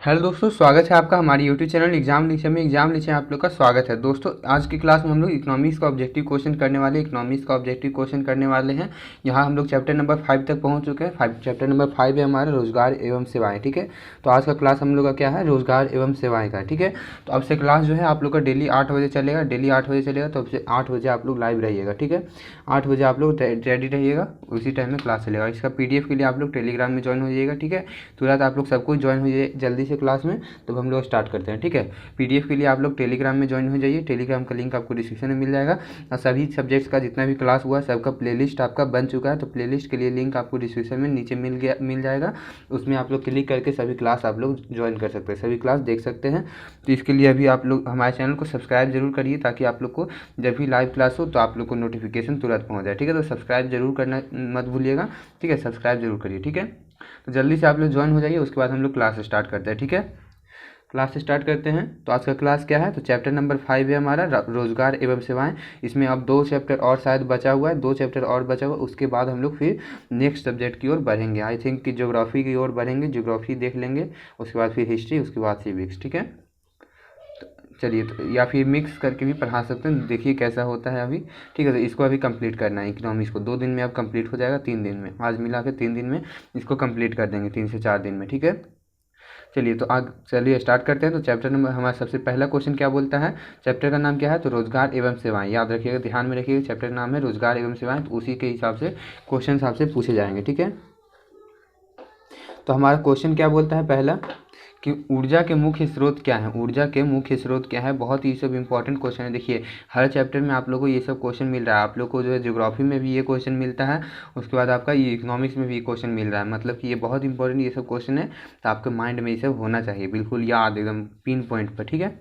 Hello दोस्तों, स्वागत है आपका हमारे यूट्यूब चैनल एग्जाम लीचे में। एग्जाम लीचे आप लोग का स्वागत है। दोस्तों आज की क्लास में हम लोग इकोनॉमिक्स का ऑब्जेक्टिव क्वेश्चन करने वाले हैं। यहाँ हम लोग चैप्टर नंबर 5 तक पहुँच चुके हैं। चैप्टर नंबर 5 है हमारा रोजगार एवं सेवाएं। ठीक है, तो आज का क्लास हम लोग का क्या है, रोजगार एवं सेवाएं का। ठीक है, तो अब से क्लास जो है आप लोग का डेली 8 बजे चलेगा। तो अब से 8 बजे आप लोग लाइव रहिएगा। ठीक है, 8 बजे आप लोग रेडी रहिएगा, उसी टाइम में क्लास चलेगा। इसका PDF के लिए आप लोग टेलीग्राम में ज्वाइन हो जाइएगा। ठीक है, तुरंत आप लोग सब कुछ ज्वाइन हो जाइए जल्दी से क्लास में। तो हम लोग स्टार्ट करते हैं। ठीक है, PDF के लिए आप लोग टेलीग्राम में ज्वाइन हो जाइए। टेलीग्राम का लिंक आपको डिस्क्रिप्शन में मिल जाएगा। और सभी सब्जेक्ट्स का जितना भी क्लास हुआ सबका प्लेलिस्ट आपका बन चुका है। तो प्लेलिस्ट के लिए लिंक आपको डिस्क्रिप्शन में नीचे मिल जाएगा। उसमें आप लोग क्लिक करके सभी क्लास आप लोग ज्वाइन कर सकते हैं, सभी क्लास देख सकते हैं। तो इसके लिए अभी आप लोग हमारे चैनल को सब्सक्राइब जरूर करिए, ताकि आप लोग को जब भी लाइव क्लास हो तो आप लोग को नोटिफिकेशन तुरंत पहुँच जाए। ठीक है, तो सब्सक्राइब जरूर करना मत भूलिएगा। ठीक है, सब्सक्राइब जरूर करिए। ठीक है, तो जल्दी से आप लोग ज्वाइन हो जाइए। उसके बाद हम लोग क्लास स्टार्ट करते हैं। ठीक है, क्लास स्टार्ट करते हैं। तो आज का क्लास क्या है, तो चैप्टर नंबर 5 है हमारा रोजगार एवं सेवाएं। इसमें अब 2 चैप्टर और शायद बचा हुआ है, 2 चैप्टर और बचा हुआ है। उसके बाद हम लोग फिर नेक्स्ट सब्जेक्ट की ओर बढ़ेंगे। आई थिंक कि ज्योग्राफी की ओर बढ़ेंगे, ज्योग्राफी देख लेंगे। उसके बाद फिर हिस्ट्री, उसके बाद सिविक्स। ठीक है, चलिए, तो या फिर मिक्स करके भी पढ़ा सकते हैं, देखिए कैसा होता है अभी। ठीक है, तो इसको अभी कंप्लीट करना है। इकोनॉमिक्स को 2 दिन में अब कंप्लीट हो जाएगा, 3 दिन में। आज मिला के 3 दिन में इसको कंप्लीट कर देंगे, 3 से 4 दिन में। ठीक है, चलिए तो आग चलिए स्टार्ट करते हैं। तो चैप्टर नंबर हमारा सबसे पहला क्वेश्चन क्या बोलता है, चैप्टर का नाम क्या है, तो रोजगार एवं सेवाएं। याद रखिएगा, ध्यान में रखिएगा, चैप्टर नाम है रोजगार एवं सेवाएं। तो उसी के हिसाब से क्वेश्चन आपसे पूछे जाएंगे। ठीक है, तो हमारा क्वेश्चन क्या बोलता है पहला, कि ऊर्जा के मुख्य स्रोत क्या है। ऊर्जा के मुख्य स्रोत क्या है, बहुत ही सब इंपॉर्टेंट क्वेश्चन है। देखिए हर चैप्टर में आप लोगों को ये सब क्वेश्चन मिल रहा है। आप लोग को जो है ज्योग्राफी में भी ये क्वेश्चन मिलता है, उसके बाद आपका ये इकोनॉमिक्स में भी क्वेश्चन मिल रहा है। मतलब कि ये बहुत इंपॉर्टेंट ये सब क्वेश्चन है। तो आपके माइंड में ये सब होना चाहिए, बिल्कुल याद, एकदम पिन पॉइंट पर। ठीक है,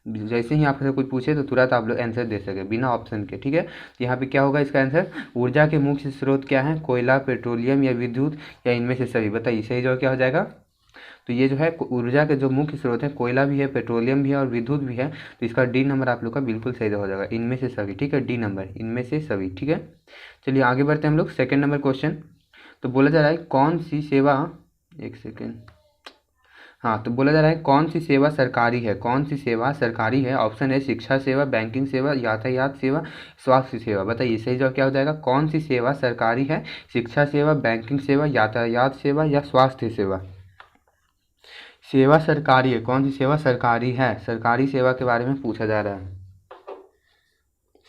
जैसे ही आपसे कोई पूछे तो तुरंत आप लोग आंसर दे सके बिना ऑप्शन के। ठीक है, तो यहाँ पे क्या होगा इसका आंसर, ऊर्जा के मुख्य स्रोत क्या है, कोयला, पेट्रोलियम या विद्युत, या इनमें से सभी। बताइए सही जवाब क्या हो जाएगा। तो ये जो है ऊर्जा के जो मुख्य स्रोत है, कोयला भी है, पेट्रोलियम भी है और विद्युत भी है। तो इसका डी नंबर आप लोग का बिल्कुल सही हो जाएगा, इनमें से सभी। ठीक है, डी नंबर, इनमें से सभी। ठीक है, चलिए आगे बढ़ते हैं हम लोग। सेकंड नंबर क्वेश्चन, तो बोला जा रहा है कौन सी सेवा, एक सेकेंड, हाँ, तो बोला जा रहा है कौन सी सेवा सरकारी है। कौन सी सेवा सरकारी है। ऑप्शन है शिक्षा सेवा, बैंकिंग सेवा, यातायात सेवा, स्वास्थ्य सेवा। बताइए सही जवाब क्या हो जाएगा। कौन सी सेवा सरकारी है, शिक्षा सेवा, बैंकिंग सेवा, यातायात सेवा या स्वास्थ्य सेवा। सेवा सरकारी है, कौन सी सेवा सरकारी है, सरकारी सेवा के बारे में पूछा जा रहा है।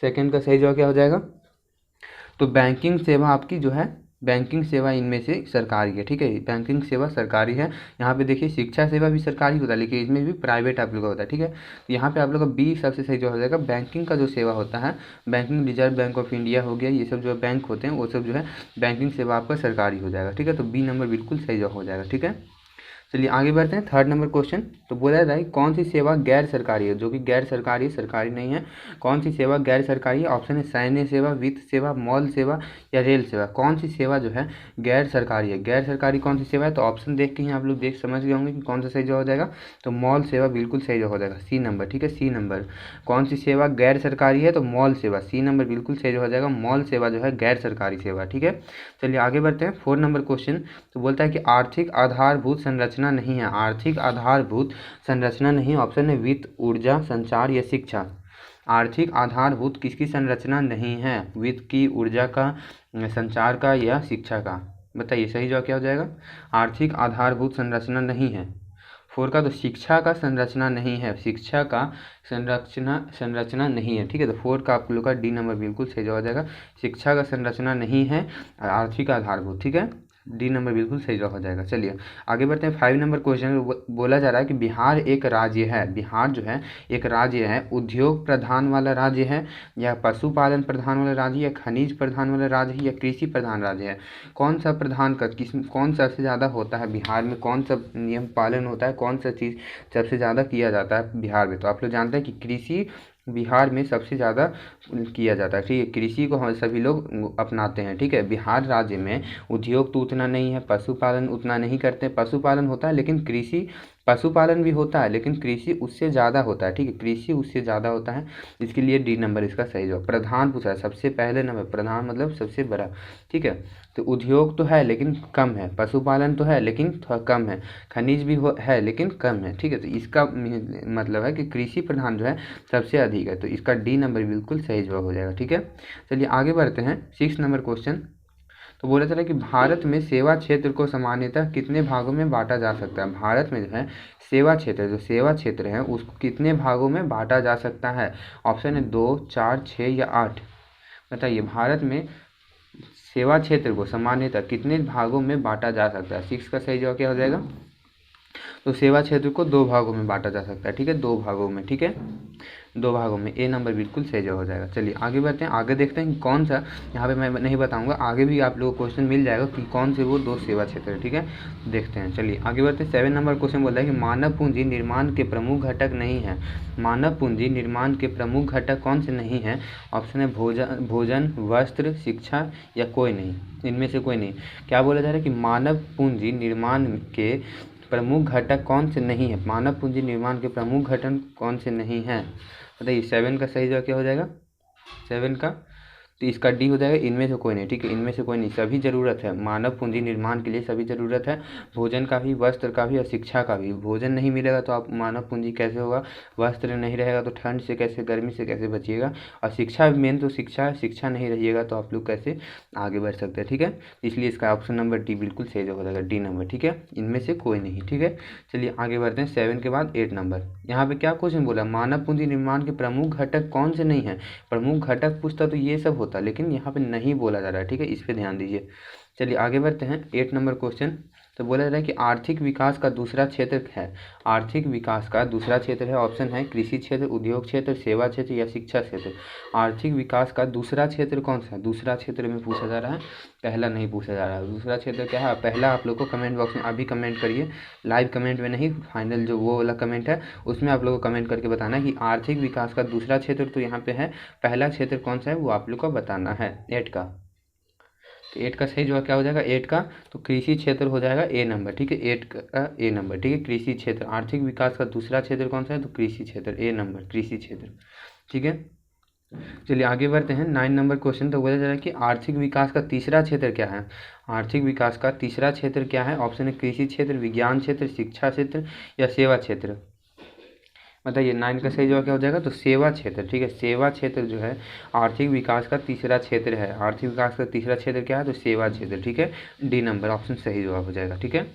सेकंड का सही जवाब क्या हो जाएगा, तो बैंकिंग सेवा आपकी जो है, बैंकिंग सेवा इनमें से सरकारी है। ठीक है, बैंकिंग सेवा सरकारी है। यहाँ पे देखिए शिक्षा सेवा भी सरकारी होता है, लेकिन इसमें भी प्राइवेट आप लोग का होता है। ठीक है, तो यहाँ पे आप लोग का बी सबसे सही जो हो जाएगा। बैंकिंग का जो सेवा होता है, banking, reserve bank of India हो गया, ये सब जो बैंक होते हैं वो सब जो है बैंकिंग सेवा आपका सरकारी हो जाएगा। ठीक है, तो बी नंबर बिल्कुल सही जवाब हो जाएगा। ठीक है, चलिए आगे बढ़ते हैं। थर्ड नंबर क्वेश्चन, तो बोला जाए कौन सी सेवा गैर सरकारी है, जो कि गैर सरकारी है, सरकारी नहीं है। कौन सी सेवा गैर सरकारी है। ऑप्शन है सैन्य सेवा, वित्त सेवा, मॉल सेवा या रेल सेवा। कौन सी सेवा जो है गैर सरकारी है, गैर सरकारी कौन सी सेवा है। तो ऑप्शन देख के ही आप लोग समझ गए होंगे कि कौन सा सही जवाब हो जाएगा। तो मॉल सेवा बिल्कुल सही जवाब हो जाएगा, सी नंबर। ठीक है, सी नंबर, कौन सी सेवा गैर सरकारी है, तो मॉल सेवा, सी नंबर बिल्कुल सही जवाब हो जाएगा। मॉल सेवा जो है गैर सरकारी सेवा। ठीक है, चलिए आगे बढ़ते हैं। 4 नंबर क्वेश्चन, तो बोलता है कि आर्थिक आधारभूत संरचना नहीं है। आर्थिक आधारभूत संरचना नहीं, ऑप्शन है वित्त, ऊर्जा, संचार या शिक्षा। आर्थिक आधारभूत किसकी संरचना नहीं है, वित्त की, ऊर्जा का, संचार का या शिक्षा का। बताइए सही जवाब क्या हो जाएगा। आर्थिक आधारभूत संरचना नहीं है 4 का, तो शिक्षा का संरचना नहीं है, शिक्षा का संरचना नहीं है। ठीक है, तो 4 का आप लोग का डी नंबर बिल्कुल सही जवाब हो जाएगा। शिक्षा का संरचना नहीं है, आर्थिक आधारभूत। ठीक है, डी नंबर बिल्कुल सही जवाब हो जाएगा। चलिए आगे बढ़ते हैं। 5 नंबर क्वेश्चन बोला जा रहा है कि बिहार एक राज्य है। बिहार जो है एक राज्य है, उद्योग प्रधान वाला राज्य है, या पशुपालन प्रधान वाला राज्य, या खनिज प्रधान वाला राज्य है, या कृषि प्रधान राज्य है। कौन सा प्रधान का कौन सबसे ज़्यादा होता है बिहार में, कौन सा नियम पालन होता है, कौन सा चीज़ सबसे ज़्यादा किया जाता है बिहार में। तो आप लोग जानते हैं कि कृषि बिहार में सबसे ज़्यादा किया जाता है। ठीक है, कृषि को हम सभी लोग अपनाते हैं। ठीक है, बिहार राज्य में उद्योग तो उतना नहीं है, पशुपालन उतना नहीं करते हैं। पशुपालन होता है लेकिन कृषि पशुपालन भी होता है लेकिन कृषि उससे ज़्यादा होता है, ठीक है, कृषि उससे ज़्यादा होता है, इसके लिए डी नंबर इसका सही जवाब। प्रधान पूछा है, सबसे पहले नंबर, प्रधान मतलब सबसे बड़ा, ठीक है। तो उद्योग तो है लेकिन कम है, पशुपालन तो है लेकिन थोड़ा कम है, खनिज भी है लेकिन कम है, ठीक है। तो इसका मतलब है कि कृषि प्रधान जो है सबसे अधिक है, तो इसका डी नंबर बिल्कुल सही जवाब हो जाएगा, ठीक है। चलिए आगे बढ़ते हैं 6 नंबर क्वेश्चन। तो बोला चला कि भारत में सेवा क्षेत्र को सामान्यतः कितने भागों में बांटा जा सकता है। भारत में जो है सेवा क्षेत्र, जो सेवा क्षेत्र है उसको कितने भागों में बांटा जा सकता है। ऑप्शन है 2, 4, 6 या 8। बताइए भारत में सेवा क्षेत्र को सामान्यतः कितने भागों में बांटा जा सकता है। 6 का सही जवाब क्या हो जाएगा। तो सेवा क्षेत्र को 2 भागों में बांटा जा सकता है, ठीक है, 2 भागों में, ठीक है, 2 भागों में। ए नंबर बिल्कुल सही जवाब हो जाएगा। चलिए आगे बढ़ते हैं, आगे देखते हैं कि कौन सा, यहाँ पे मैं नहीं बताऊंगा, आगे भी आप लोगों को क्वेश्चन मिल जाएगा कि कौन से वो 2 सेवा क्षेत्र है, ठीक है, देखते हैं। चलिए आगे बढ़ते हैं। 7 नंबर क्वेश्चन बोलता है कि मानव पूंजी निर्माण के प्रमुख घटक नहीं है। मानव पूंजी निर्माण के प्रमुख घटक कौन से नहीं है। ऑप्शन है भोजन, वस्त्र, शिक्षा या कोई नहीं, इनमें से कोई नहीं। क्या बोला जा रहा है कि मानव पूंजी निर्माण के प्रमुख घटक कौन से नहीं है। मानव पूंजी निर्माण के प्रमुख घटक कौन से नहीं हैं, बताइए। 7 का सही जवाब क्या हो जाएगा, 7 का, तो इसका डी हो जाएगा, इनमें से कोई नहीं, ठीक है, इनमें से कोई नहीं। सभी ज़रूरत है, मानव पूंजी निर्माण के लिए सभी ज़रूरत है, भोजन का भी, वस्त्र का भी और शिक्षा का भी। भोजन नहीं मिलेगा तो आप मानव पूंजी कैसे होगा, वस्त्र नहीं रहेगा तो ठंड से कैसे, गर्मी से कैसे बचिएगा, और शिक्षा मेन तो शिक्षा है, शिक्षा नहीं रहिएगा तो आप लोग कैसे आगे बढ़ सकते हैं, ठीक है। इसलिए इसका ऑप्शन नंबर डी बिल्कुल सही हो जाएगा, डी नंबर, ठीक है, इनमें से कोई नहीं, ठीक है। चलिए आगे बढ़ते हैं 7 के बाद 8 नंबर। यहाँ पे क्या क्वेश्चन बोला, मानव पूंजी निर्माण के प्रमुख घटक कौन से नहीं है। प्रमुख घटक पूछता तो ये सब होता, लेकिन यहाँ पे नहीं बोला जा रहा है, ठीक है, इस पे ध्यान दीजिए। चलिए आगे बढ़ते हैं 8 नंबर क्वेश्चन। तो बोला जा रहा है कि आर्थिक विकास का दूसरा क्षेत्र है। आर्थिक विकास का दूसरा क्षेत्र है, ऑप्शन है कृषि क्षेत्र, उद्योग क्षेत्र, सेवा क्षेत्र या शिक्षा क्षेत्र। आर्थिक विकास का दूसरा क्षेत्र कौन सा है, दूसरा क्षेत्र में पूछा जा रहा है, पहला नहीं पूछा जा रहा है। दूसरा क्षेत्र क्या है, पहला आप लोग को कमेंट बॉक्स में अभी कमेंट करिए, लाइव कमेंट में नहीं, फाइनल जो वो वाला कमेंट है उसमें आप लोग को कमेंट करके बताना है कि आर्थिक विकास का दूसरा क्षेत्र तो यहाँ पे है, पहला क्षेत्र कौन सा है वो आप लोग को बताना है 8 का। तो 8 का सही जवाब क्या हो जाएगा, 8 का, तो कृषि क्षेत्र हो जाएगा ए नंबर, ठीक है, 8 का ए नंबर, ठीक है, कृषि क्षेत्र। आर्थिक विकास का दूसरा क्षेत्र कौन सा है, तो कृषि क्षेत्र, ए नंबर, कृषि क्षेत्र, ठीक है। चलिए आगे बढ़ते हैं 9 नंबर क्वेश्चन। तो बोला जा रहा है कि आर्थिक विकास का तीसरा क्षेत्र क्या है। आर्थिक विकास का तीसरा क्षेत्र क्या है, ऑप्शन है कृषि क्षेत्र, विज्ञान क्षेत्र, शिक्षा क्षेत्र या सेवा क्षेत्र। बताइए 9 का सही जवाब क्या हो जाएगा, तो सेवा क्षेत्र, ठीक है, सेवा क्षेत्र जो है आर्थिक विकास का तीसरा क्षेत्र है। आर्थिक विकास का तीसरा क्षेत्र क्या है, तो सेवा क्षेत्र, ठीक है, डी नंबर ऑप्शन सही जवाब हो जाएगा, ठीक है।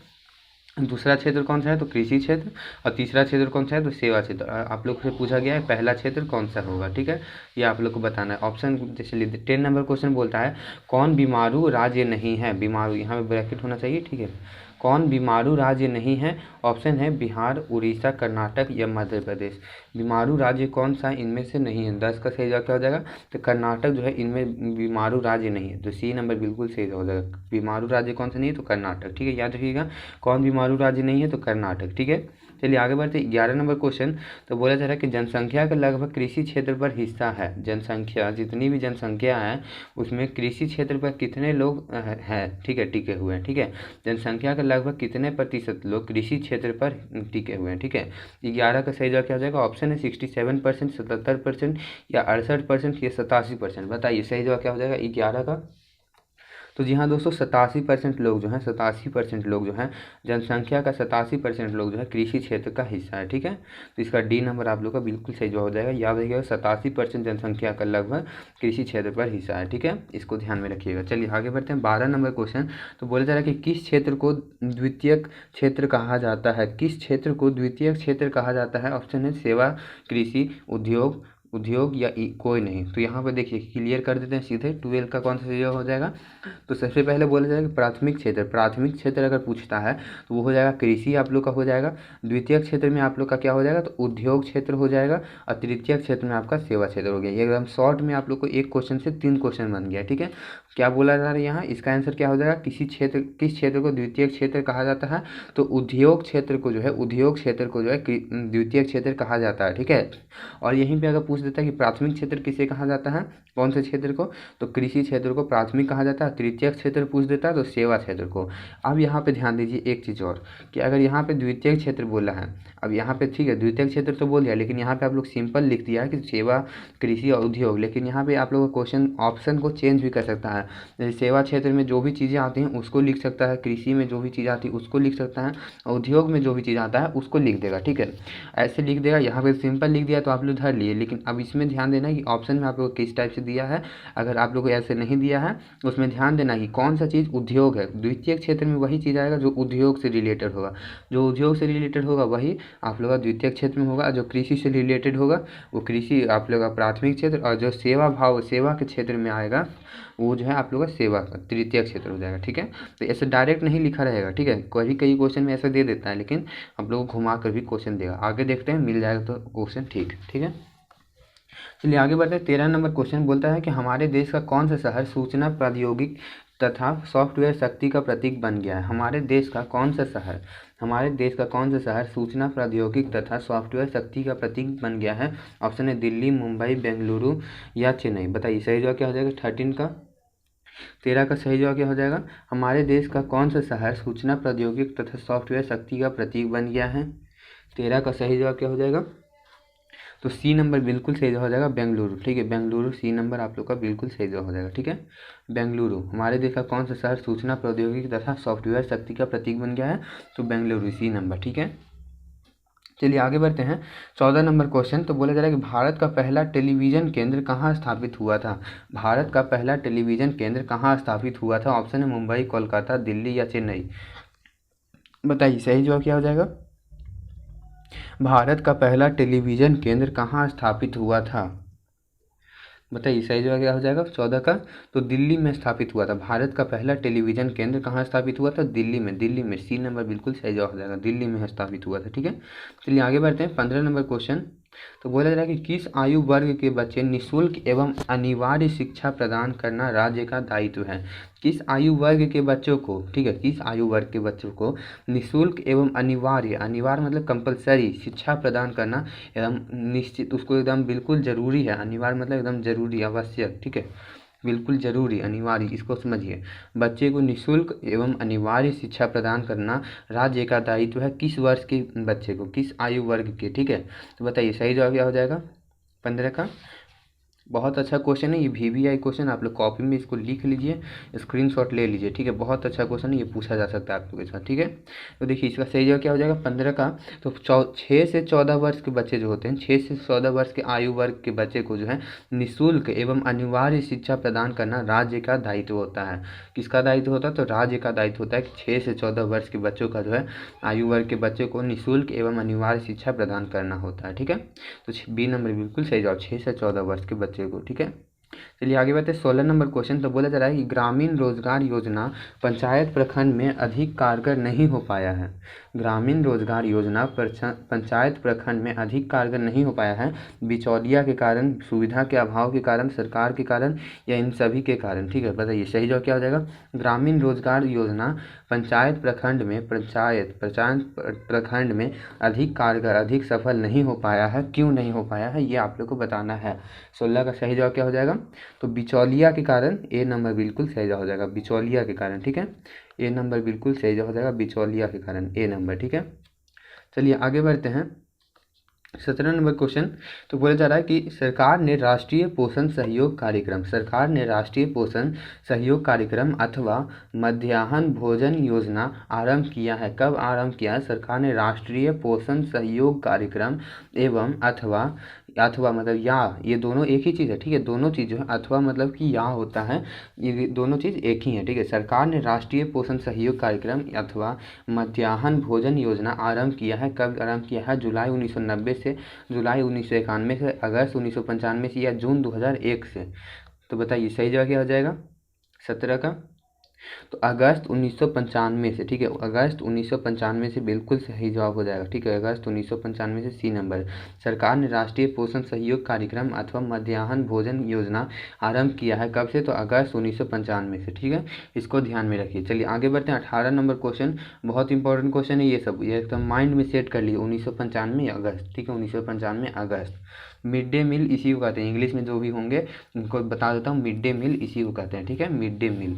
दूसरा क्षेत्र कौन सा है, तो कृषि क्षेत्र, और तीसरा क्षेत्र कौन सा है, तो सेवा क्षेत्र। आप लोग से पूछा गया है पहला क्षेत्र कौन सा होगा, ठीक है, ये आप लोग को बताना है। ऑप्शन जैसे 10 नंबर क्वेश्चन बोलता है कौन बीमारू राज्य नहीं है। बीमारू यहाँ पे ब्रैकेट होना चाहिए, ठीक है, कौन बीमारू राज्य नहीं है। ऑप्शन है बिहार, उड़ीसा, कर्नाटक या मध्य प्रदेश। बीमारू राज्य कौन सा इनमें से नहीं है। 10 का सही जवाब क्या हो जाएगा, तो कर्नाटक जो है इनमें बीमारू राज्य नहीं है, तो सी नंबर बिल्कुल सही हो जाएगा। बीमारू राज्य कौन सा नहीं है, तो कर्नाटक, ठीक है, याद रखिएगा कौन बीमारू राज्य नहीं है, तो कर्नाटक, ठीक है। चलिए आगे बढ़ते 11 नंबर क्वेश्चन। तो बोला जा रहा है कि जनसंख्या का लगभग कृषि क्षेत्र पर हिस्सा है। जनसंख्या, जितनी भी जनसंख्या है उसमें कृषि क्षेत्र पर कितने लोग हैं, ठीक है, टिके हुए हैं, ठीक है। जनसंख्या का लगभग कितने प्रतिशत लोग कृषि क्षेत्र पर टिके हुए हैं, ठीक है। 11 का सही जवाब क्या हो जाएगा, ऑप्शन है 67%, 77% या 68% या 87%। बताइए सही जवाब क्या हो जाएगा 11 का। तो जी हाँ दोस्तों, 87% लोग जो हैं, 87% लोग जो हैं, जनसंख्या का 87% लोग जो है कृषि क्षेत्र का हिस्सा है, ठीक है। तो इसका डी नंबर आप लोग का बिल्कुल सही जवाब हो जाएगा। याद रखिएगा 87% जनसंख्या का लगभग कृषि क्षेत्र पर हिस्सा है, ठीक है, इसको ध्यान में रखिएगा। चलिए आगे बढ़ते हैं 12 नंबर क्वेश्चन। तो बोला जा रहा है कि किस क्षेत्र को द्वितीयक क्षेत्र कहा जाता है। किस क्षेत्र को द्वितीयक क्षेत्र कहा जाता है। ऑप्शन है सेवा, कृषि, उद्योग या कोई नहीं। तो यहाँ पे देखिए क्लियर कर देते हैं सीधे, 12 का कौन सा सही हो जाएगा। तो सबसे पहले बोला जाएगा प्राथमिक क्षेत्र। प्राथमिक क्षेत्र अगर पूछता है तो वो हो जाएगा कृषि आप लोग का हो जाएगा। द्वितीय क्षेत्र में आप लोग का क्या हो जाएगा, तो उद्योग क्षेत्र हो जाएगा। और तृतीय क्षेत्र में आपका सेवा क्षेत्र हो गया। ये एकदम शॉर्ट में आप लोग को एक क्वेश्चन से 3 क्वेश्चन बन गया, ठीक है। क्या बोला जा रहा है यहाँ, इसका आंसर क्या हो जाएगा, किस क्षेत्र को द्वितीय क्षेत्र कहा जाता है। तो उद्योग क्षेत्र को जो है द्वितीय क्षेत्र कहा जाता है, ठीक है। और यहीं पे अगर पूछ देता है कि प्राथमिक क्षेत्र किसे कहा जाता है, कौन से क्षेत्र को, तो कृषि क्षेत्र को प्राथमिक कहा जाता है। तृतीयक क्षेत्र पूछ देता है तो सेवा क्षेत्र को। अब यहाँ पे ध्यान दीजिए एक चीज़ और, कि अगर यहाँ पे द्वितीयक क्षेत्र बोला है, अब यहाँ पे ठीक है द्वितीयक क्षेत्र तो बोल दिया, लेकिन यहाँ पे आप लोग सिंपल लिख दिया है कि सेवा, कृषि और उद्योग, लेकिन यहाँ पे आप लोग क्वेश्चन ऑप्शन को चेंज भी कर सकता है। जैसे सेवा क्षेत्र में जो भी चीज़ें आती हैं उसको लिख सकता है, कृषि में जो भी चीज़ आती है उसको लिख सकता है, और उद्योग में जो भी चीज़ आता है उसको लिख देगा। ठीक है, ऐसे लिख देगा। यहाँ पे सिंपल लिख दिया तो आप लोग धर लिए, लेकिन अब इसमें ध्यान देना कि ऑप्शन में आप लोग किस टाइप से दिया है। अगर आप लोग को ऐसे नहीं दिया है उसमें ध्यान देना कि कौन सा चीज़ उद्योग है। द्वितीय क्षेत्र में वही चीज़ आएगा जो उद्योग से रिलेटेड होगा, जो उद्योग से रिलेटेड होगा वही आप लोग का द्वितीय क्षेत्र में होगा। जो कृषि से रिलेटेड होगा वो कृषि आप लोग का प्राथमिक क्षेत्र, और जो सेवा भाव सेवा के क्षेत्र में आएगा वो जो है आप लोग का सेवा का तृतीय क्षेत्र हो जाएगा। ठीक है, तो ऐसे डायरेक्ट नहीं लिखा रहेगा। ठीक है, कभी कई क्वेश्चन में ऐसा दे देता है, लेकिन आप लोग को घुमा कर भी क्वेश्चन देगा। आगे देखते हैं, मिल जाएगा तो क्वेश्चन। ठीक है, चलिए आगे बढ़ते हैं। 13 नंबर क्वेश्चन बोलता है कि हमारे देश का कौन सा शहर सूचना प्रौद्योगिकी तथा सॉफ्टवेयर शक्ति का प्रतीक बन गया है। हमारे देश का कौन सा शहर, हमारे देश का कौन सा शहर सूचना प्रौद्योगिकी तथा सॉफ्टवेयर शक्ति का प्रतीक बन गया है। ऑप्शन है दिल्ली, मुंबई, बेंगलुरु या चेन्नई। बताइए सही जवाब क्या हो जाएगा। 13 का सही जवाब क्या हो जाएगा। हमारे देश का कौन सा शहर सूचना प्रौद्योगिकी तथा सॉफ्टवेयर शक्ति का प्रतीक बन गया है। 13 का सही जवाब क्या हो जाएगा, तो सी नंबर बिल्कुल सही हो जाएगा, बेंगलुरु। ठीक है, बेंगलुरु सी नंबर आप लोग का बिल्कुल सही हो जाएगा। ठीक है, बेंगलुरु हमारे देश का कौन सा शहर सूचना प्रौद्योगिकी तथा सॉफ्टवेयर शक्ति का प्रतीक बन गया है, तो बेंगलुरु सी नंबर। ठीक है, चलिए आगे बढ़ते हैं। 14 नंबर क्वेश्चन तो बोला जा रहा है कि भारत का पहला टेलीविज़न केंद्र कहाँ स्थापित हुआ था। भारत का पहला टेलीविज़न केंद्र कहाँ स्थापित हुआ था। ऑप्शन है मुंबई, कोलकाता, दिल्ली या चेन्नई। बताइए सही जवाब क्या हो जाएगा। भारत का पहला टेलीविज़न केंद्र कहाँ स्थापित हुआ था। बताइए सही जवाब क्या हो जाएगा 14 का, तो दिल्ली में स्थापित हुआ था। भारत का पहला टेलीविज़न केंद्र कहाँ स्थापित हुआ था, दिल्ली में। दिल्ली में सी नंबर बिल्कुल सही जवाब हो जाएगा, दिल्ली में स्थापित हुआ था। ठीक है, चलिए आगे बढ़ते हैं। 15 नंबर क्वेश्चन तो बोला जा रहा है कि किस आयु वर्ग के बच्चे निःशुल्क एवं अनिवार्य शिक्षा प्रदान करना राज्य का दायित्व है। किस आयु वर्ग के बच्चों को, ठीक है, किस आयु वर्ग के बच्चों को निःशुल्क एवं अनिवार्य, अनिवार्य मतलब कंपलसरी शिक्षा प्रदान करना एवं निश्चित उसको एकदम बिल्कुल जरूरी है। अनिवार्य मतलब एकदम जरूरी, आवश्यक। ठीक है, बिल्कुल जरूरी, अनिवार्य, इसको समझिए। बच्चे को निःशुल्क एवं अनिवार्य शिक्षा प्रदान करना राज्य का दायित्व है। किस वर्ष के बच्चे को, किस आयु वर्ग के। ठीक है, तो बताइए सही जवाब क्या हो जाएगा 15 का। बहुत अच्छा क्वेश्चन है ये, VVI क्वेश्चन। आप लोग कॉपी में इसको लिख लीजिए, स्क्रीनशॉट ले लीजिए। ठीक है, बहुत अच्छा क्वेश्चन है ये, पूछा जा सकता है आप लोग के साथ। ठीक है, तो देखिए इसका सही जवाब क्या हो जाएगा 15 का। तो 6 से 14 वर्ष के बच्चे जो होते हैं, 6 से 14 वर्ष के आयु वर्ग के बच्चे को जो है निःशुल्क एवं अनिवार्य शिक्षा प्रदान करना राज्य का दायित्व होता है। किसका दायित्व होता है, तो राज्य का दायित्व होता है कि 6 से 14 वर्ष के बच्चों का जो है आयु वर्ग के बच्चे को निःशुल्क एवं अनिवार्य शिक्षा प्रदान करना होता है। ठीक है, तो बी नंबर बिल्कुल सही जवाब, 6 से 14 वर्ष के बच्चे को। ठीक है, चलिए आगे बढ़ते हैं। 16 नंबर क्वेश्चन तो बोला जा रहा है कि ग्रामीण रोजगार योजना पंचायत प्रखंड में अधिक कारगर नहीं हो पाया है। ग्रामीण रोजगार योजना पंचायत प्रखंड में अधिक कारगर नहीं हो पाया है, बिचौलिया के कारण, सुविधा के अभाव के कारण, सरकार के कारण या इन सभी के कारण। ठीक है, बताइए सही जवाब क्या हो जाएगा। ग्रामीण रोजगार योजना पंचायत प्रखंड में अधिक कारगर, अधिक सफल नहीं हो पाया है। क्यों नहीं हो पाया है ये आप लोग को बताना है। 16 का सही जवाब क्या हो जाएगा, तो बिचौलिया के कारण। ए नंबर बिल्कुल सही जवाब हो जाएगा, बिचौलिया के कारण। ठीक है, ए नंबर बिल्कुल सही जवाब हो जाएगा, बिचौलिया के कारण, ए नंबर। ठीक है, चलिए आगे बढ़ते हैं। 17 नंबर क्वेश्चन तो बोला जा रहा है कि सरकार ने राष्ट्रीय पोषण सहयोग कार्यक्रम अथवा मध्याह्न भोजन योजना आरंभ किया है। कब आरंभ किया है सरकार ने राष्ट्रीय पोषण सहयोग कार्यक्रम एवं अथवा मतलब या, ये दोनों एक ही चीज़ है। ठीक है, दोनों चीज़ जो है, अथवा मतलब कि या होता है, ये दोनों चीज़ एक ही है। ठीक है, सरकार ने राष्ट्रीय पोषण सहयोग कार्यक्रम अथवा मध्याह्न भोजन योजना आरंभ किया है। कब आरंभ किया है, जुलाई 1990 से, जुलाई 1991 से, अगस्त 1995 से या जून 2001 से। तो बताइए सही जगह क्या हो जाएगा 17 का। तो अगस्त 1995 से, ठीक है, अगस्त 1995 से बिल्कुल सही जवाब हो जाएगा। ठीक है, अगस्त 1995 से सी नंबर। सरकार ने राष्ट्रीय पोषण सहयोग कार्यक्रम अथवा मध्याह्न भोजन योजना आरंभ किया है कब से? तो अगस्त 1995 से। ठीक है, इसको ध्यान में रखिए। चलिए आगे बढ़ते हैं। 18 नंबर क्वेश्चन, बहुत इंपॉर्टेंट क्वेश्चन है ये सब, ये एकदम माइंड में सेट कर लिए। 1995 अगस्त, ठीक है, 1995 अगस्त। मिड डे मील इसी को कहते हैं, इंग्लिश में जो भी होंगे उनको बता देता हूँ, मिड डे मील इसी को कहते हैं। ठीक है, मिड डे मील।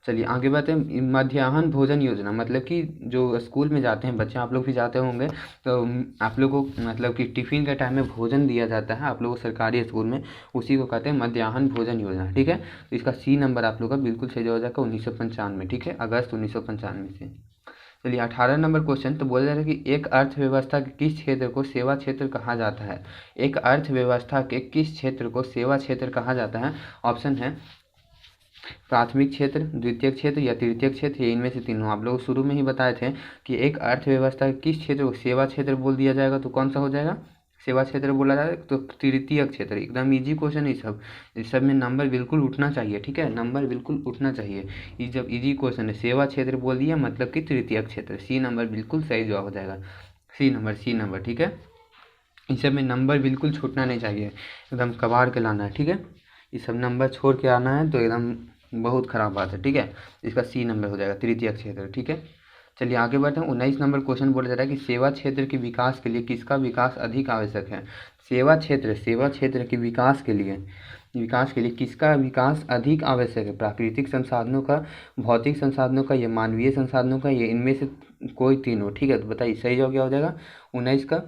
चलिए आगे बढ़ते हैं। मध्याह्न भोजन योजना मतलब कि जो स्कूल में जाते हैं बच्चे, आप लोग भी जाते होंगे, तो आप लोग को मतलब कि टिफ़िन के टाइम में भोजन दिया जाता है आप लोगों को सरकारी स्कूल में, उसी को कहते हैं मध्याह्न भोजन योजना। ठीक है, तो इसका सी नंबर आप लोग का बिल्कुल सही हो जाएगा 1995। ठीक है, अगस्त 1995 से। चलिए 18 नंबर क्वेश्चन, तो बोला जा रहा है कि एक अर्थव्यवस्था के किस क्षेत्र को सेवा क्षेत्र कहा जाता है? एक अर्थव्यवस्था के किस क्षेत्र को सेवा क्षेत्र कहा जाता है? ऑप्शन है प्राथमिक क्षेत्र, द्वितीय क्षेत्र या तृतीय क्षेत्र, या इनमें से तीनों। आप लोग शुरू में ही बताए थे कि एक अर्थव्यवस्था के किस क्षेत्र को सेवा क्षेत्र बोल दिया जाएगा, तो कौन सा हो जाएगा? सेवा क्षेत्र बोला जाएगा, तो तृतीय क्षेत्र। एकदम इजी क्वेश्चन है सब, इस सब में नंबर बिल्कुल उठना चाहिए। ठीक है, नंबर बिल्कुल उठना चाहिए। ये जब इजी क्वेश्चन है, सेवा क्षेत्र बोल दिया मतलब कि तृतीय क्षेत्र। सी नंबर बिल्कुल सही जवाब हो जाएगा, सी नंबर, सी नंबर। ठीक है, इस सब में नंबर बिल्कुल छूटना नहीं चाहिए, एकदम कबाड़ के लाना है। ठीक है, ये सब नंबर छोड़ के आना है तो एकदम बहुत ख़राब बात है। ठीक है, इसका सी नंबर हो जाएगा, तृतीय क्षेत्र। ठीक है, चलिए आगे बढ़ते हैं। 19 नंबर क्वेश्चन बोला जा रहा है कि सेवा क्षेत्र के विकास के लिए किसका विकास अधिक आवश्यक है? सेवा क्षेत्र के विकास के लिए किसका विकास अधिक आवश्यक है? प्राकृतिक संसाधनों का, भौतिक संसाधनों का, या मानवीय संसाधनों का, या इनमें से कोई तीनों। ठीक है, तो बताइए सही जवाब क्या हो जाएगा 19 का?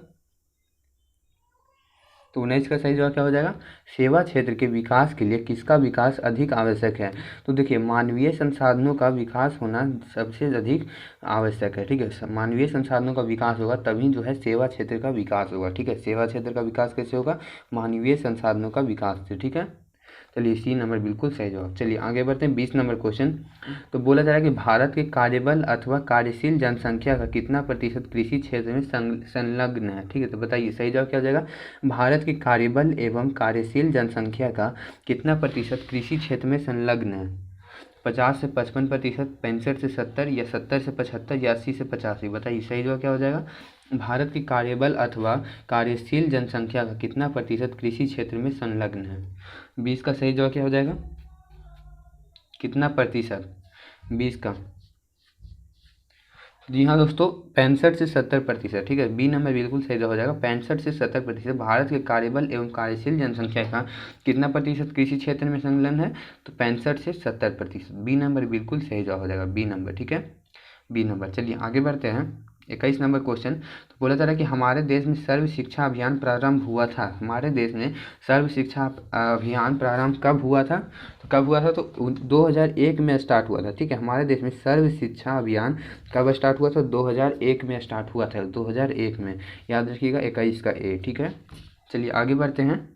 तो 19 का सही जवाब क्या हो जाएगा? सेवा क्षेत्र के विकास के लिए किसका विकास अधिक आवश्यक है? तो देखिए, मानवीय संसाधनों का विकास होना सबसे अधिक आवश्यक है। ठीक है, मानवीय संसाधनों का विकास होगा तभी जो है सेवा क्षेत्र का विकास होगा। ठीक है, सेवा क्षेत्र का विकास कैसे होगा? मानवीय संसाधनों का विकास से। ठीक है, चलिए सी नंबर बिल्कुल सही जवाब। चलिए आगे बढ़ते हैं। 20 नंबर क्वेश्चन, तो बोला जा रहा है कि भारत के कार्यबल अथवा कार्यशील जनसंख्या का कितना प्रतिशत कृषि क्षेत्र में संलग्न है? ठीक है, तो बताइए सही जवाब क्या हो जाएगा? भारत के कार्यबल एवं कार्यशील जनसंख्या का कितना प्रतिशत कृषि क्षेत्र में संलग्न है? 50 से 55%, 65 से 70, या 70 से 75, या 80 से 85? बताइए सही जवाब क्या हो जाएगा? भारत के कार्यबल अथवा कार्यशील जनसंख्या का कितना प्रतिशत कृषि क्षेत्र में संलग्न है? 20 का सही जवाब क्या हो जाएगा? कितना प्रतिशत? 20 का, जी हाँ दोस्तों, 65 से 70%। ठीक है, बी नंबर बिल्कुल सही जवाब हो जाएगा, 65 से 70%। भारत के कार्यबल एवं कार्यशील जनसंख्या का कितना प्रतिशत कृषि क्षेत्र में संलग्न है? तो 65 से 70%। बी नंबर बिल्कुल सही जवाब हो जाएगा, बी नंबर। ठीक है, बी नंबर। चलिए आगे बढ़ते हैं। 21 नंबर क्वेश्चन, तो बोला जा रहा है कि हमारे देश में सर्व शिक्षा अभियान प्रारंभ हुआ था। हमारे देश में सर्व शिक्षा अभियान प्रारंभ कब हुआ था? तो कब हुआ था? तो 2001 में स्टार्ट हुआ था। ठीक है, हमारे देश में सर्व शिक्षा अभियान कब स्टार्ट हुआ था? 2001 में स्टार्ट हुआ था, 2001 में। याद रखिएगा 21 का ए। ठीक है, चलिए आगे बढ़ते हैं।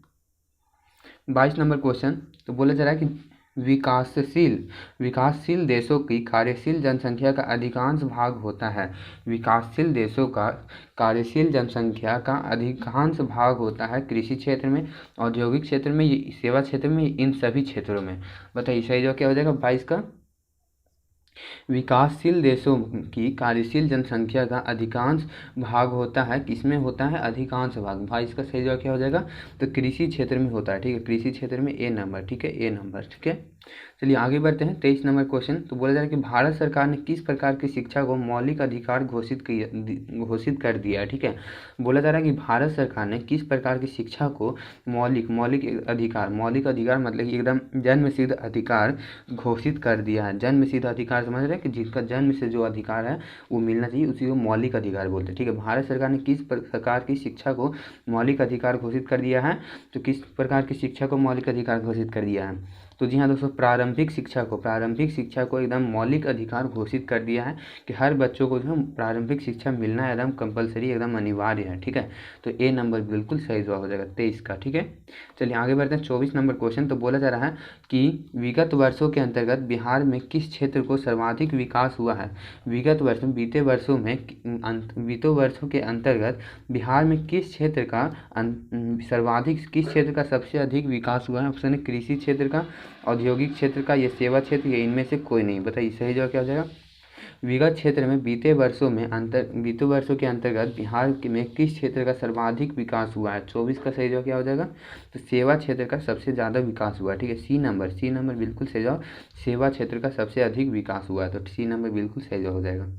22 नंबर क्वेश्चन, तो बोला जा रहा है कि विकासशील देशों की कार्यशील जनसंख्या का अधिकांश भाग होता है। विकासशील देशों का कार्यशील जनसंख्या का अधिकांश भाग होता है कृषि क्षेत्र में, औद्योगिक क्षेत्र में, सेवा क्षेत्र में, इन सभी क्षेत्रों में। बताइए सही जवाब क्या हो जाएगा 22 का? विकासशील देशों की कार्यशील जनसंख्या का अधिकांश भाग होता है, किसमें होता है? अधिकांश भाग। भाई इसका सही जवाब क्या हो जाएगा? तो कृषि क्षेत्र में होता है। ठीक है, कृषि क्षेत्र में ए नंबर। ठीक है, ए नंबर। ठीक है, चलिए आगे बढ़ते हैं। 23 नंबर क्वेश्चन, तो बोला जा रहा है कि भारत सरकार ने किस प्रकार की शिक्षा को मौलिक अधिकार घोषित कर दिया है? ठीक है, बोला जा रहा है कि भारत सरकार ने किस प्रकार की शिक्षा को मौलिक अधिकार मतलब कि एकदम जन्मसिद्ध अधिकार घोषित कर दिया है। जन्मसिद्ध अधिकार समझ रहे हैं कि जिसका जन्म से जो अधिकार है वो मिलना चाहिए, उसी को मौलिक अधिकार बोलते हैं। ठीक है, भारत सरकार ने किस प्रकार की शिक्षा को मौलिक अधिकार घोषित कर दिया है? तो किस प्रकार की शिक्षा को मौलिक अधिकार घोषित कर दिया है? तो जी हाँ दोस्तों, प्रारंभिक शिक्षा को एकदम मौलिक अधिकार घोषित कर दिया है कि हर बच्चों को जो है प्रारंभिक शिक्षा मिलना एकदम कंपलसरी, एकदम अनिवार्य है। ठीक है, तो ए नंबर बिल्कुल सही जवाब हो जाएगा 23 का। ठीक है, चलिए आगे बढ़ते हैं। 24 नंबर क्वेश्चन, तो बोला जा रहा है कि विगत वर्षों के अंतर्गत बिहार में किस क्षेत्र को सर्वाधिक विकास हुआ है? बीते वर्षों के अंतर्गत बिहार में किस क्षेत्र का सबसे अधिक विकास हुआ है? ऑप्शन है कृषि क्षेत्र का, औद्योगिक क्षेत्र का, ये सेवा क्षेत्र, ये इनमें से कोई नहीं। बताइए सही जवाब क्या हो जाएगा। विगत क्षेत्र में बीते वर्षों के अंतर्गत बिहार में किस क्षेत्र का सर्वाधिक विकास हुआ है। 24 का सही जवाब क्या हो जाएगा। तो सेवा क्षेत्र का सबसे ज़्यादा विकास हुआ है। ठीक है, सी नंबर बिल्कुल सही जवाब। सेवा क्षेत्र का सबसे अधिक विकास हुआ है, तो सी नंबर बिल्कुल सही जवाब हो जाएगा।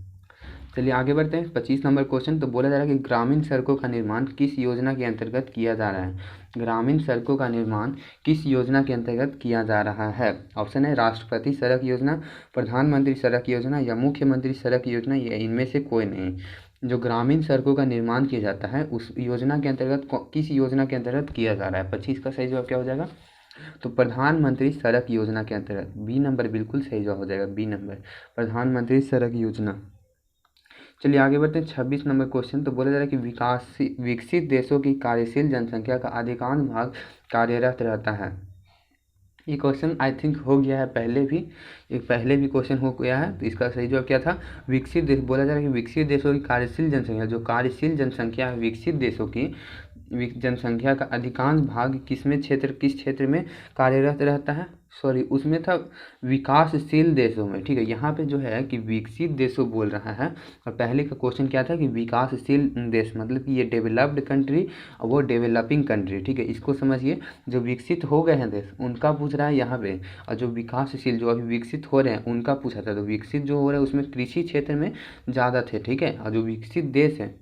चलिए आगे बढ़ते हैं। 25 नंबर क्वेश्चन। तो बोला जा रहा है कि ग्रामीण सड़कों का निर्माण किस योजना के अंतर्गत किया जा रहा है। ग्रामीण सड़कों का निर्माण किस योजना के अंतर्गत किया जा रहा है। ऑप्शन है राष्ट्रपति सड़क योजना, प्रधानमंत्री सड़क योजना या मुख्यमंत्री सड़क योजना, या इनमें से कोई नहीं। जो ग्रामीण सड़कों का निर्माण किया जाता है उस योजना के अंतर्गत किस योजना के अंतर्गत किया जा रहा है। 25 का सही जवाब क्या हो जाएगा। तो प्रधानमंत्री सड़क योजना के अंतर्गत बी नंबर बिल्कुल सही जवाब हो जाएगा। बी नंबर प्रधानमंत्री सड़क योजना। चलिए आगे बढ़ते हैं। 26 नंबर क्वेश्चन। तो बोला जा रहा है कि विकसित देशों की कार्यशील जनसंख्या का अधिकांश भाग कार्यरत रहता है। ये क्वेश्चन आई थिंक हो गया है पहले भी क्वेश्चन हो गया है। तो इसका सही जवाब क्या था। विकसित देश। बोला जा रहा है कि विकसित देशों की कार्यशील जनसंख्या, जो कार्यशील जनसंख्या है विकसित देशों की जनसंख्या का अधिकांश भाग किस क्षेत्र में कार्यरत रहता है। सॉरी, उसमें था विकासशील देशों में। ठीक है, यहाँ पे जो है कि विकसित देशों बोल रहा है, और पहले का क्वेश्चन क्या था कि विकासशील देश, मतलब कि ये डेवलप्ड कंट्री और वो डेवलपिंग कंट्री। ठीक है, इसको समझिए। जो विकसित हो गए हैं देश उनका पूछ रहा है यहाँ पे, और जो विकासशील जो अभी विकसित हो रहे हैं उनका पूछा था। तो विकसित जो हो रहा है उसमें कृषि क्षेत्र में ज़्यादा थे। ठीक है, और जो विकसित देश है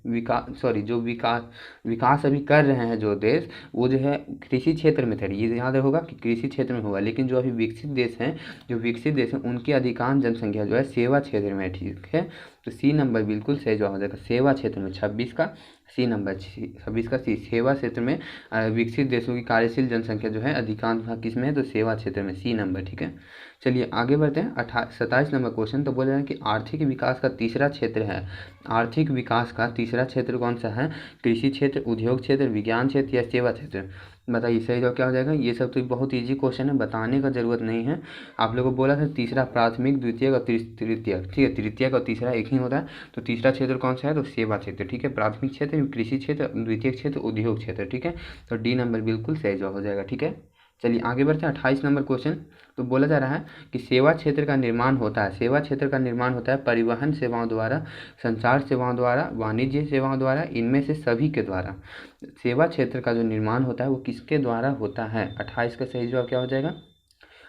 जो विकास अभी कर रहे हैं जो देश, वो जो है कृषि क्षेत्र में थे। ये याद होगा कि कृषि क्षेत्र में होगा। लेकिन जो अभी विकसित देश हैं उनकी अधिकांश जनसंख्या जो है सेवा क्षेत्र में है। ठीक है, तो सी नंबर बिल्कुल सही जवाब हो जाएगा। सेवा क्षेत्र में 26 का सी नंबर 26 का सी। सेवा क्षेत्र में विकसित देशों की कार्यशील जनसंख्या जो है अधिकांश भाग किस में है, तो सेवा क्षेत्र में, सी नंबर। ठीक है, चलिए आगे बढ़ते हैं। 27 नंबर क्वेश्चन। तो बोल रहे हैं कि आर्थिक विकास का तीसरा क्षेत्र है। आर्थिक विकास का तीसरा क्षेत्र कौन सा है। कृषि क्षेत्र, उद्योग क्षेत्र, विज्ञान क्षेत्र या सेवा क्षेत्र। बताइए सही जवाब क्या हो जाएगा। ये सब तो बहुत ईजी क्वेश्चन है, बताने का जरूरत नहीं है। आप लोगों को बोला था तीसरा प्राथमिक, द्वितीय और तृतीय। ठीक है, तृतीय का तीसरा एक ही होता है। तो तीसरा क्षेत्र कौन सा है, तो सेवा क्षेत्र। ठीक है, प्राथमिक क्षेत्र, कृषि क्षेत्र, द्वितीय क्षेत्र, उद्योग क्षेत्र। ठीक है, तो डी नंबर बिल्कुल सही जवाब हो जाएगा। ठीक है, चलिए आगे बढ़ते हैं। 28 नंबर क्वेश्चन। तो बोला जा रहा है कि सेवा क्षेत्र का निर्माण होता है परिवहन सेवाओं द्वारा, संचार सेवाओं द्वारा, वाणिज्य सेवाओं द्वारा, इनमें से सभी के द्वारा। सेवा क्षेत्र का जो निर्माण होता है वो किसके द्वारा होता है। 28 का सही जवाब क्या हो जाएगा।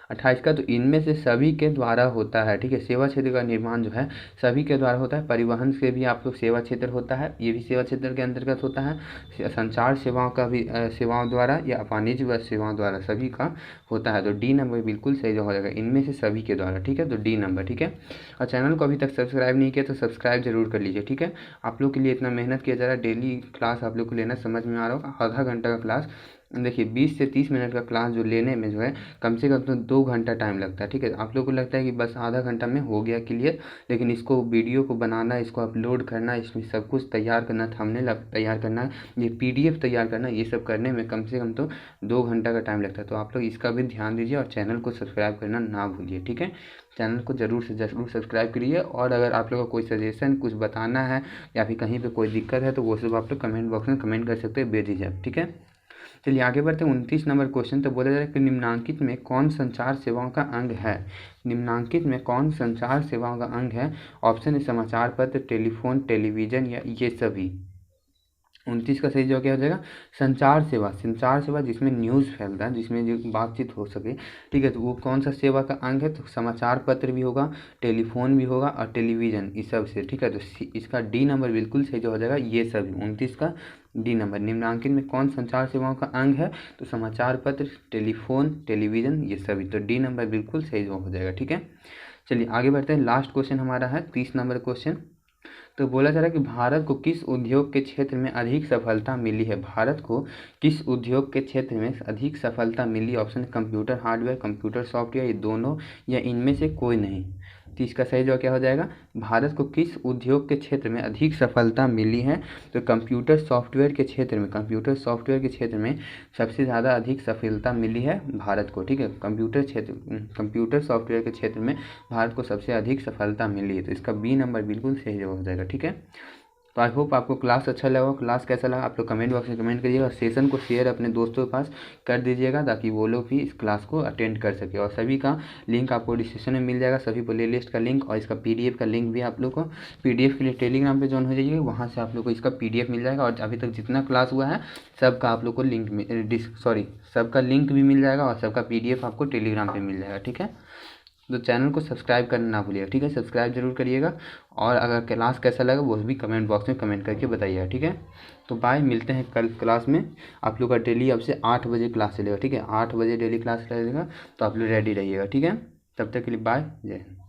28 का तो इनमें से सभी के द्वारा होता है। ठीक है, सेवा क्षेत्र का निर्माण जो है सभी के द्वारा होता है। परिवहन से भी आप लोग सेवा क्षेत्र होता है, ये भी सेवा क्षेत्र के अंतर्गत होता है। संचार सेवाओं का भी सेवाओं द्वारा या वाणिज्य व सेवाओं द्वारा सभी का होता है। तो डी नंबर बिल्कुल सही हो जाएगा, इनमें से सभी के द्वारा। ठीक है, तो डी नंबर। ठीक है, और चैनल को अभी तक सब्सक्राइब नहीं किया तो सब्सक्राइब जरूर कर लीजिए। ठीक है, आप लोग के लिए इतना मेहनत किया जा रहा है, डेली क्लास आप लोग को लेना समझ में आ रहा होगा। आधा घंटा का क्लास, देखिए 20 से 30 मिनट का क्लास जो लेने में जो है कम से कम तो 2 घंटा टाइम लगता है। ठीक है, आप लोग को लगता है कि बस आधा घंटा में हो गया क्लियर, लेकिन इसको वीडियो को बनाना, इसको अपलोड करना, इसमें सब कुछ तैयार करना, थंबनेल तैयार करना, ये PDF तैयार करना, ये सब करने में कम से कम तो 2 घंटा का टाइम लगता है। तो आप लोग इसका भी ध्यान दीजिए और चैनल को सब्सक्राइब करना ना भूलिए। ठीक है, चैनल को ज़रूर सब्सक्राइब करिए। और अगर आप लोगों को कोई सजेशन कुछ बताना है या फिर कहीं पे कोई दिक्कत है तो वो सब आप लोग कमेंट बॉक्स में कमेंट कर सकते हैं बेझिझक। ठीक है, चलिए आगे बढ़ते हैं। 29 नंबर क्वेश्चन। तो बोला जा रहा है कि निम्नांकित में कौन संचार सेवाओं का अंग है। निम्नांकित में कौन संचार सेवाओं का अंग है। ऑप्शन है समाचार पत्र, टेलीफोन, टेलीविज़न या ये सभी। 29 का सही जवाब क्या हो जाएगा। संचार सेवा जिसमें न्यूज़ फैलता है, जिसमें जो बातचीत हो सके। ठीक है, तो वो कौन सा सेवा का अंग है। तो समाचार पत्र भी होगा, टेलीफोन भी होगा और टेलीविज़न, इस सब से। ठीक है, तो इसका डी नंबर बिल्कुल सही जवाब हो जाएगा, ये सभी। 29 का डी नंबर। निम्नांकित में कौन संचार सेवाओं का अंग है। तो समाचार पत्र, टेलीफोन, टेलीविज़न, ये सभी। तो डी नंबर बिल्कुल सही जवाब हो जाएगा। ठीक है, चलिए आगे बढ़ते हैं। लास्ट क्वेश्चन हमारा है 30 नंबर क्वेश्चन। तो बोला जा रहा है कि भारत को किस उद्योग के क्षेत्र में अधिक सफलता मिली है। भारत को किस उद्योग के क्षेत्र में अधिक सफलता मिली। Option computer hardware, computer software, ये दोनों या इनमें से कोई नहीं। तो इसका सही जवाब क्या हो जाएगा। भारत को किस उद्योग के क्षेत्र में अधिक सफलता मिली है। तो कंप्यूटर सॉफ्टवेयर के क्षेत्र में सबसे ज़्यादा अधिक सफलता मिली है भारत को। ठीक है, कंप्यूटर सॉफ्टवेयर के क्षेत्र में भारत को सबसे अधिक सफलता मिली है। तो इसका बी नंबर बिल्कुल सही जवाब हो जाएगा। ठीक है, तो आई होप आपको क्लास अच्छा लगा। क्लास कैसा लगा आप लोग कमेंट बॉक्स में कमेंट करिएगा और सेशन को शेयर अपने दोस्तों के पास कर दीजिएगा ताकि वो लोग भी इस क्लास को अटेंड कर सके। और सभी का लिंक आपको डिस्क्रिप्शन में मिल जाएगा, सभी प्ले लिस्ट का लिंक और इसका PDF का लिंक भी आप लोग को। PDF के लिए टेलीग्राम पे ज्वाइन हो जाइए, वहाँ से आप लोग को इसका PDF मिल जाएगा। और अभी तक जितना क्लास हुआ है सबका आप लोग को सबका लिंक भी मिल जाएगा और सबका PDF आपको टेलीग्राम पे मिल जाएगा। ठीक है, तो चैनल को सब्सक्राइब करना ना भूलिएगा। ठीक है, सब्सक्राइब जरूर करिएगा और अगर क्लास कैसा लगा वो भी कमेंट बॉक्स में कमेंट करके बताइएगा। ठीक है, तो बाय, मिलते हैं कल क्लास में। आप लोग का डेली अब से 8 बजे क्लास चलेगा। ठीक है, 8 बजे डेली क्लास चलेगा, तो आप लोग रेडी रहिएगा। ठीक है, तब तक के लिए बाय, जय हिंद।